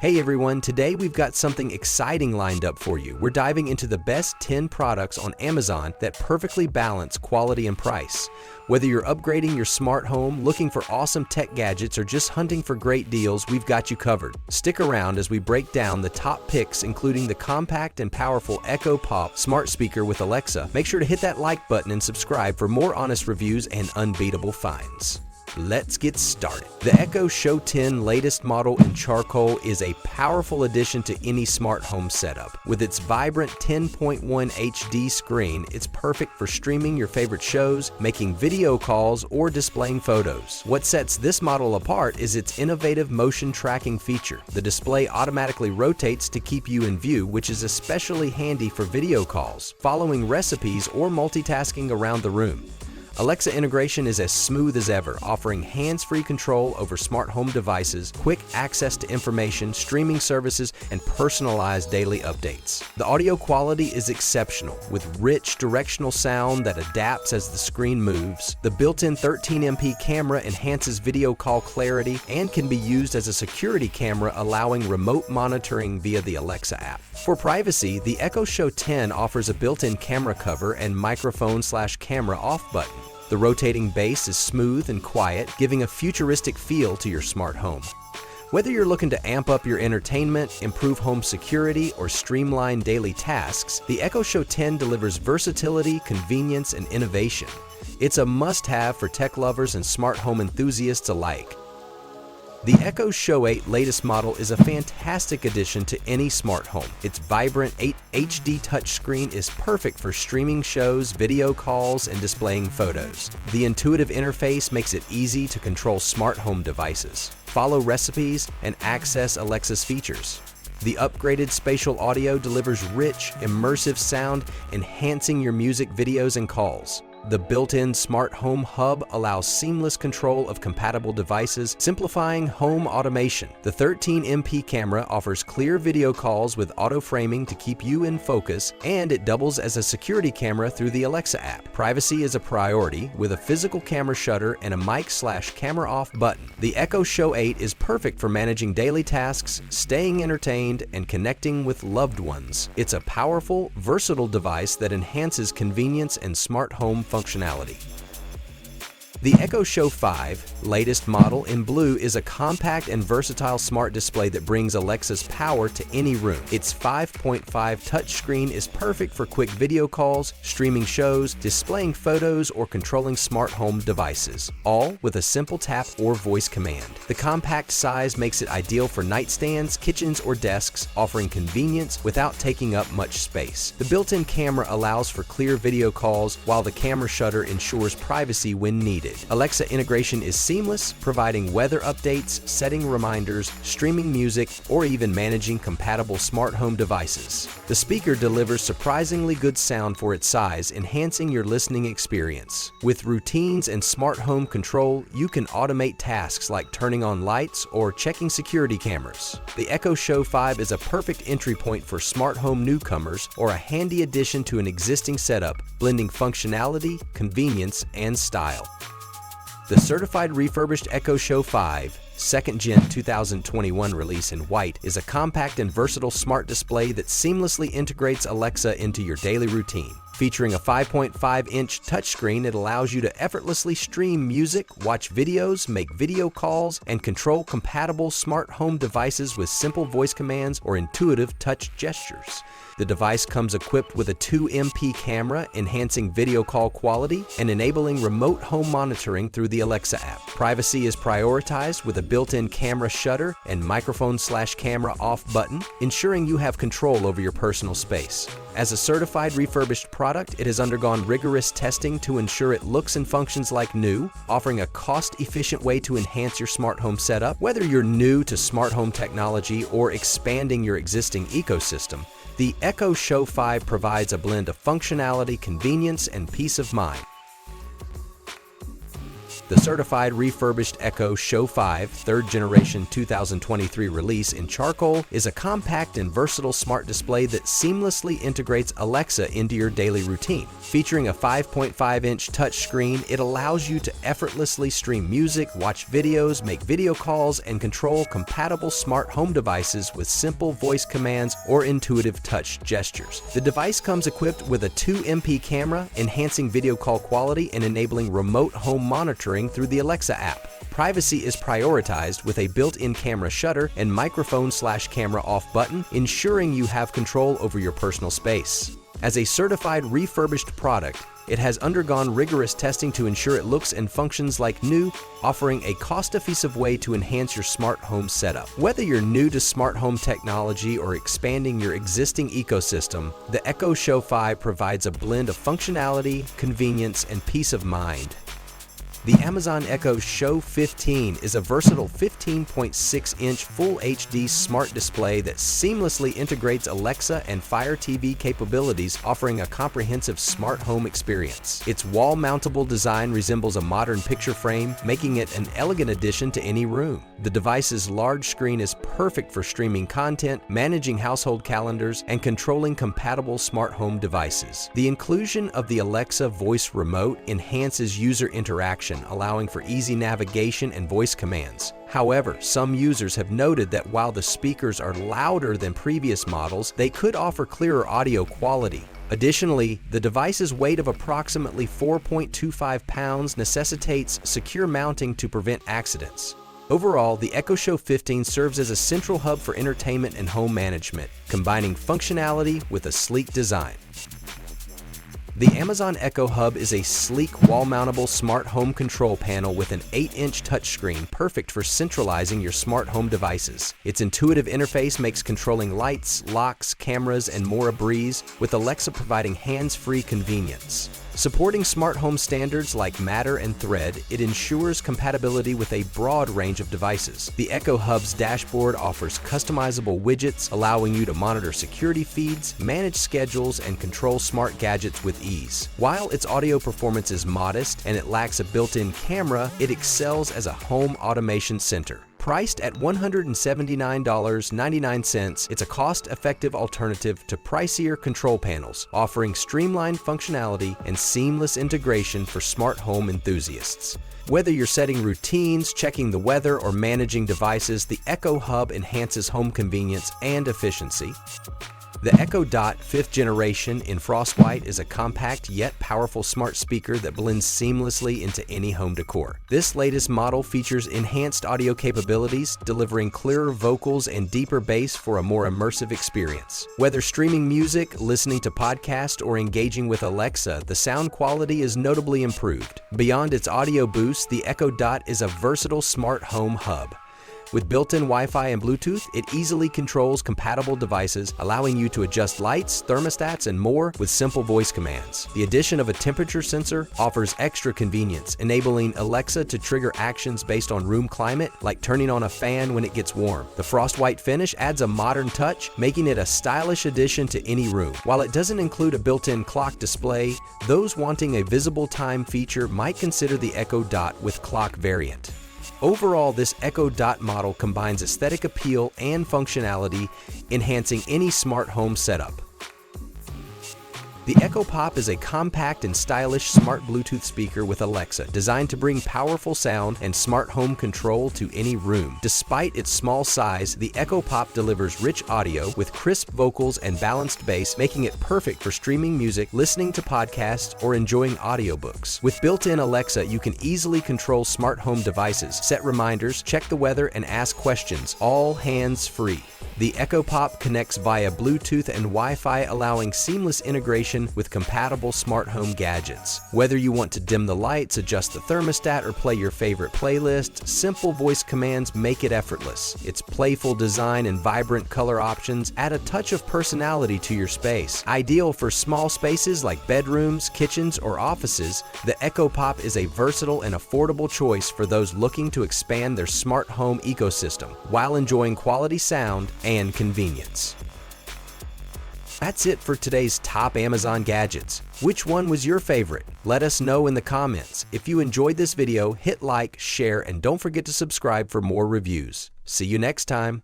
Hey everyone, today we've got something exciting lined up for you. We're diving into the best 10 products on Amazon that perfectly balance quality and price. Whether you're upgrading your smart home, looking for awesome tech gadgets, or just hunting for great deals, we've got you covered. Stick around as we break down the top picks, including the compact and powerful Echo Pop smart speaker with Alexa. Make sure to hit that like button and subscribe for more honest reviews and unbeatable finds. Let's get started. The Echo Show 10 latest model in charcoal is a powerful addition to any smart home setup. With its vibrant 10.1 HD screen, it's perfect for streaming your favorite shows, making video calls, or displaying photos. What sets this model apart is its innovative motion tracking feature. The display automatically rotates to keep you in view, which is especially handy for video calls, following recipes, or multitasking around the room. Alexa integration is as smooth as ever, offering hands-free control over smart home devices, quick access to information, streaming services, and personalized daily updates. The audio quality is exceptional, with rich directional sound that adapts as the screen moves. The built-in 13MP camera enhances video call clarity and can be used as a security camera, allowing remote monitoring via the Alexa app. For privacy, the Echo Show 10 offers a built-in camera cover and microphone/camera off button. The rotating base is smooth and quiet, giving a futuristic feel to your smart home. Whether you're looking to amp up your entertainment, improve home security, or streamline daily tasks, the Echo Show 10 delivers versatility, convenience, and innovation. It's a must-have for tech lovers and smart home enthusiasts alike. The Echo Show 8 latest model is a fantastic addition to any smart home. Its vibrant 8 HD touchscreen is perfect for streaming shows, video calls, and displaying photos. The intuitive interface makes it easy to control smart home devices, follow recipes, and access Alexa's features. The upgraded spatial audio delivers rich, immersive sound, enhancing your music, videos, and calls. The built-in smart home hub allows seamless control of compatible devices, simplifying home automation. The 13MP camera offers clear video calls with auto framing to keep you in focus, and it doubles as a security camera through the Alexa app. Privacy is a priority with a physical camera shutter and a mic/camera off button. The Echo Show 8 is perfect for managing daily tasks, staying entertained, and connecting with loved ones. It's a powerful, versatile device that enhances convenience and smart home functionality. The Echo Show 5, latest model in blue, is a compact and versatile smart display that brings Alexa's power to any room. Its 5.5 touchscreen is perfect for quick video calls, streaming shows, displaying photos, or controlling smart home devices, all with a simple tap or voice command. The compact size makes it ideal for nightstands, kitchens, or desks, offering convenience without taking up much space. The built-in camera allows for clear video calls, while the camera shutter ensures privacy when needed. Alexa integration is seamless, providing weather updates, setting reminders, streaming music, or even managing compatible smart home devices. The speaker delivers surprisingly good sound for its size, enhancing your listening experience. With routines and smart home control, you can automate tasks like turning on lights or checking security cameras. The Echo Show 5 is a perfect entry point for smart home newcomers or a handy addition to an existing setup, blending functionality, convenience, and style. The certified refurbished Echo Show 5, 2nd Gen 2021 release in white, is a compact and versatile smart display that seamlessly integrates Alexa into your daily routine. Featuring a 5.5-inch touchscreen, it allows you to effortlessly stream music, watch videos, make video calls, and control compatible smart home devices with simple voice commands or intuitive touch gestures. The device comes equipped with a 2MP camera, enhancing video call quality and enabling remote home monitoring through the Alexa app. Privacy is prioritized with a built-in camera shutter and microphone/camera off button, ensuring you have control over your personal space. As a certified refurbished product, it has undergone rigorous testing to ensure it looks and functions like new, offering a cost-efficient way to enhance your smart home setup. Whether you're new to smart home technology or expanding your existing ecosystem, the Echo Show 5 provides a blend of functionality, convenience, and peace of mind. The certified refurbished Echo Show 5 3rd generation 2023 release in charcoal is a compact and versatile smart display that seamlessly integrates Alexa into your daily routine. Featuring a 5.5-inch touchscreen, it allows you to effortlessly stream music, watch videos, make video calls, and control compatible smart home devices with simple voice commands or intuitive touch gestures. The device comes equipped with a 2MP camera, enhancing video call quality and enabling remote home monitoring through the Alexa app. Privacy is prioritized with a built-in camera shutter and microphone/camera off button, ensuring you have control over your personal space. As a certified refurbished product, it has undergone rigorous testing to ensure it looks and functions like new, offering a cost-effective way to enhance your smart home setup. Whether you're new to smart home technology or expanding your existing ecosystem, the Echo Show 5 provides a blend of functionality, convenience, and peace of mind. The Amazon Echo Show 15 is a versatile 15.6-inch Full HD smart display that seamlessly integrates Alexa and Fire TV capabilities, offering a comprehensive smart home experience. Its wall-mountable design resembles a modern picture frame, making it an elegant addition to any room. The device's large screen is perfect for streaming content, managing household calendars, and controlling compatible smart home devices. The inclusion of the Alexa voice remote enhances user interaction, allowing for easy navigation and voice commands. However, some users have noted that while the speakers are louder than previous models, they could offer clearer audio quality. Additionally, the device's weight of approximately 4.25 pounds necessitates secure mounting to prevent accidents. Overall, the Echo Show 15 serves as a central hub for entertainment and home management, combining functionality with a sleek design. The Amazon Echo Hub is a sleek, wall-mountable smart home control panel with an 8-inch touchscreen perfect for centralizing your smart home devices. Its intuitive interface makes controlling lights, locks, cameras, and more a breeze, with Alexa providing hands-free convenience. Supporting smart home standards like Matter and Thread, it ensures compatibility with a broad range of devices. The Echo Hub's dashboard offers customizable widgets, allowing you to monitor security feeds, manage schedules, and control smart gadgets with ease. While its audio performance is modest and it lacks a built-in camera, it excels as a home automation center. Priced at $179.99, it's a cost-effective alternative to pricier control panels, offering streamlined functionality and seamless integration for smart home enthusiasts. Whether you're setting routines, checking the weather, or managing devices, the Echo Hub enhances home convenience and efficiency. The Echo Dot 5th generation in Frostwhite is a compact yet powerful smart speaker that blends seamlessly into any home decor. This latest model features enhanced audio capabilities, delivering clearer vocals and deeper bass for a more immersive experience. Whether streaming music, listening to podcasts, or engaging with Alexa, the sound quality is notably improved. Beyond its audio boost, the Echo Dot is a versatile smart home hub. With built-in Wi-Fi and Bluetooth, it easily controls compatible devices, allowing you to adjust lights, thermostats, and more with simple voice commands. The addition of a temperature sensor offers extra convenience, enabling Alexa to trigger actions based on room climate, like turning on a fan when it gets warm. The Frostwhite finish adds a modern touch, making it a stylish addition to any room. While it doesn't include a built-in clock display, those wanting a visible time feature might consider the Echo Dot with clock variant. Overall, this Echo Dot model combines aesthetic appeal and functionality, enhancing any smart home setup. The Echo Pop is a compact and stylish smart Bluetooth speaker with Alexa, designed to bring powerful sound and smart home control to any room. Despite its small size, the Echo Pop delivers rich audio with crisp vocals and balanced bass, making it perfect for streaming music, listening to podcasts, or enjoying audiobooks. With built-in Alexa, you can easily control smart home devices, set reminders, check the weather, and ask questions, all hands-free. The Echo Pop connects via Bluetooth and Wi-Fi, allowing seamless integration with compatible smart home gadgets. Whether you want to dim the lights, adjust the thermostat, or play your favorite playlist, simple voice commands make it effortless. Its playful design and vibrant color options add a touch of personality to your space. Ideal for small spaces like bedrooms, kitchens, or offices, the Echo Pop is a versatile and affordable choice for those looking to expand their smart home ecosystem while enjoying quality sound and convenience. That's it for today's top Amazon gadgets. Which one was your favorite? Let us know in the comments. If you enjoyed this video, hit like, share, and don't forget to subscribe for more reviews. See you next time.